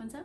Mantap.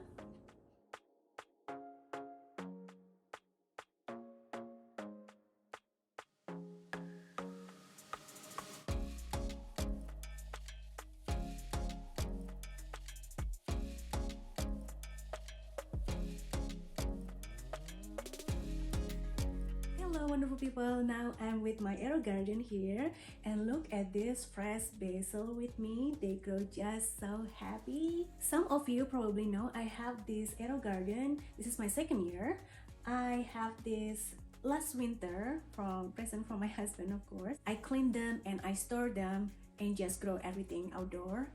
Hello wonderful people, now I'm with my AeroGarden here and look at this fresh basil with me. They grow just so happy. Some of you probably know I have this AeroGarden. This is my second year. I have this last winter from present from my husband, of course. I clean them and I store them and just grow everything outdoor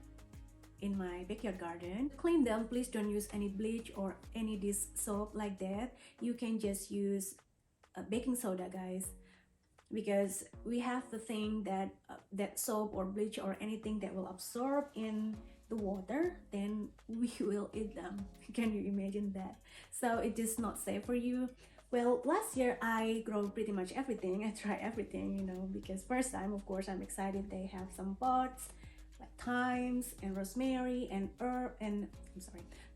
in my backyard garden. To clean them, please don't use any bleach or any dish soap like that. You can just use baking soda, guys, because we have the thing that that soap or bleach or anything that will absorb in the water, then we will eat them. Can you imagine that? So it is not safe for you. Well, last year I grow pretty much everything. I try everything, you know, because first time, of course, I'm excited. They have some pots like thymes and rosemary and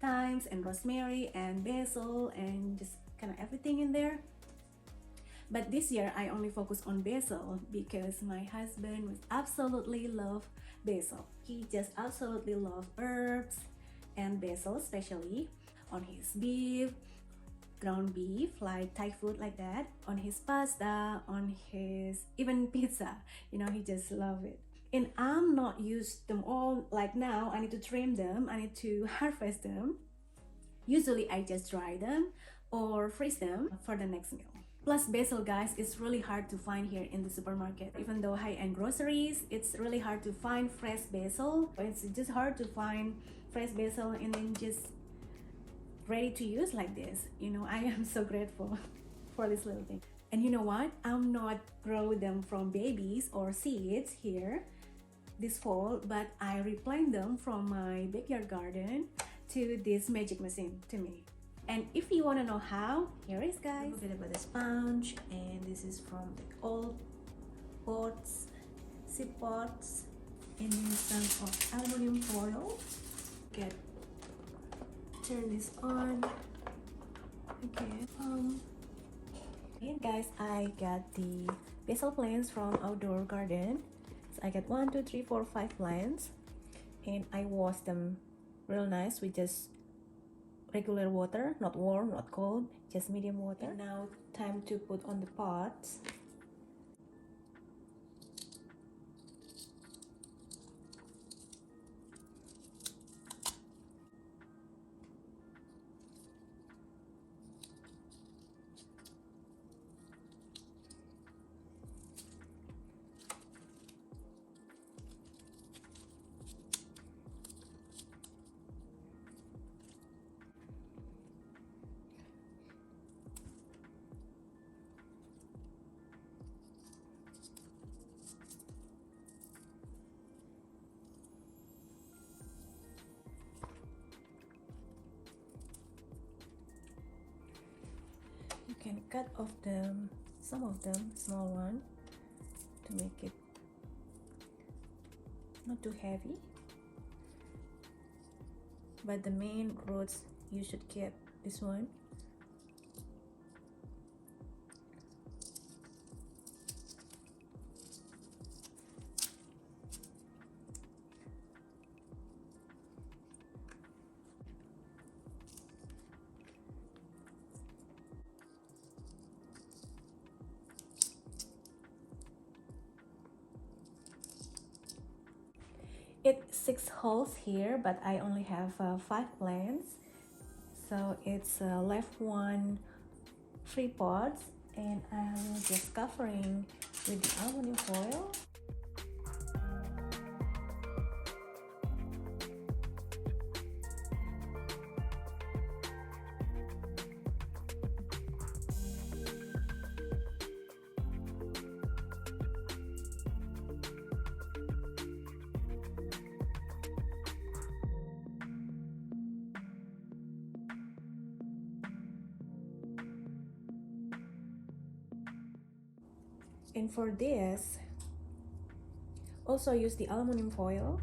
thymes and rosemary and basil and just kind of everything in there. But this year I only focus on basil because my husband was absolutely love basil. He just absolutely love herbs and basil, especially on his beef, ground beef, like Thai food like that, on his pasta, on his even pizza. You know, he just love it. And I'm not used them all. Like now I need to trim them, I need to harvest them. Usually I just dry them or freeze them for the next meal. Plus basil, guys, is really hard to find here in the supermarket. Even though high-end groceries, it's really hard to find fresh basil. It's just hard to find fresh basil and then just ready to use like this. You know, I am so grateful for this little thing. And you know what? I'm not grow them from babies or seeds here this fall, but I replant them from my backyard garden to this magic machine to me. And if you want to know how, here is, guys. A bit about the sponge, and this is from the old pots, seed pots, and then some of aluminum foil. Turn this on. Okay. And guys, I got the basil plants from outdoor garden. So I got 1, 2, 3, 4, 5 plants, and I wash them real nice with just regular water, not warm, not cold, just medium water. And now time to put on the pots. You can cut off them, some of them, small one, to make it not too heavy. But the main roots, you should keep this one. It's 6 holes here, but I only have 5 plants, so it's left 1 free pots, and I'm just covering with the aluminum foil. And for this, also use the aluminum foil.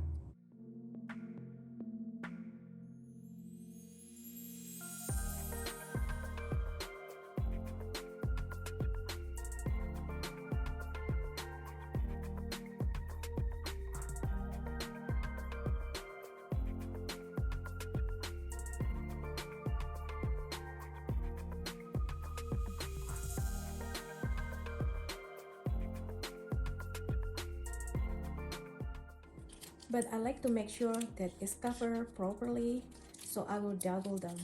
but I like to make sure that it's covered properly, so I will double them.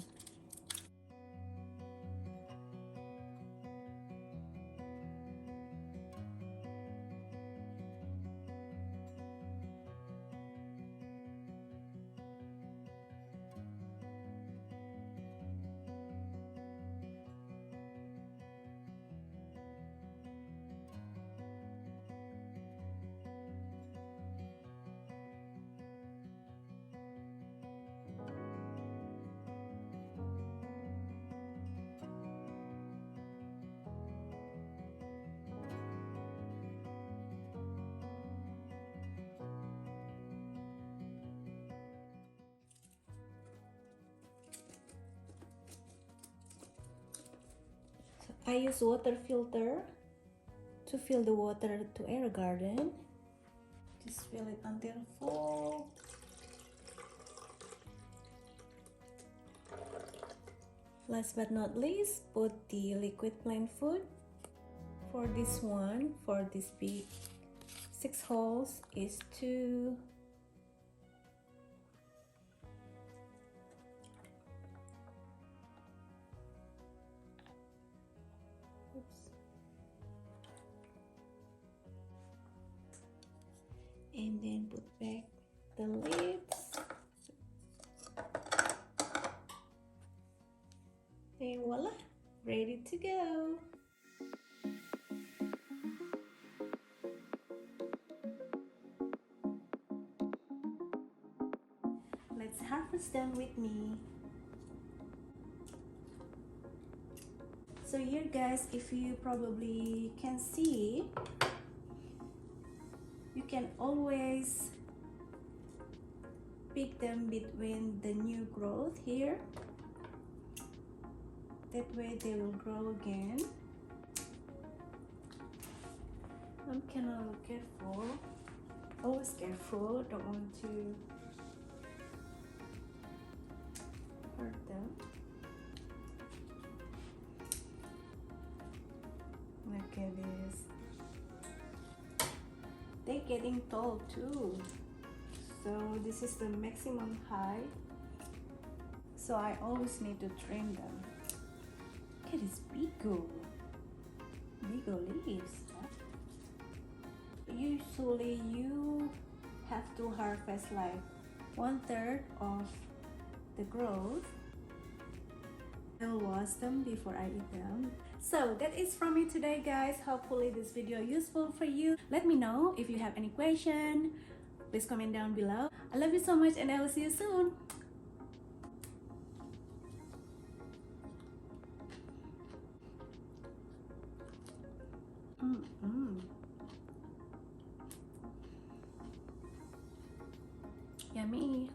I use water filter to fill the water to AeroGarden. Just fill it until full. Last but not least, put the liquid plant food. For this one, for this big 6 holes is 2. And then put back the lids, and voila, ready to go. Let's harvest them with me. So here guys, if you probably can see, you can always pick them between the new growth here. That way they will grow again. I'm kind of careful, always careful, don't want to hurt them. Look at this. They're getting tall too. So this is the maximum height. So I always need to trim them. Look at this big leaves. Usually you have to harvest like 1/3 of the growth. I'll wash them before I eat them. So that is from me today guys. Hopefully this video useful for you. Let me know if you have any question. Please comment down below. I love you so much and I will see you soon. Yummy.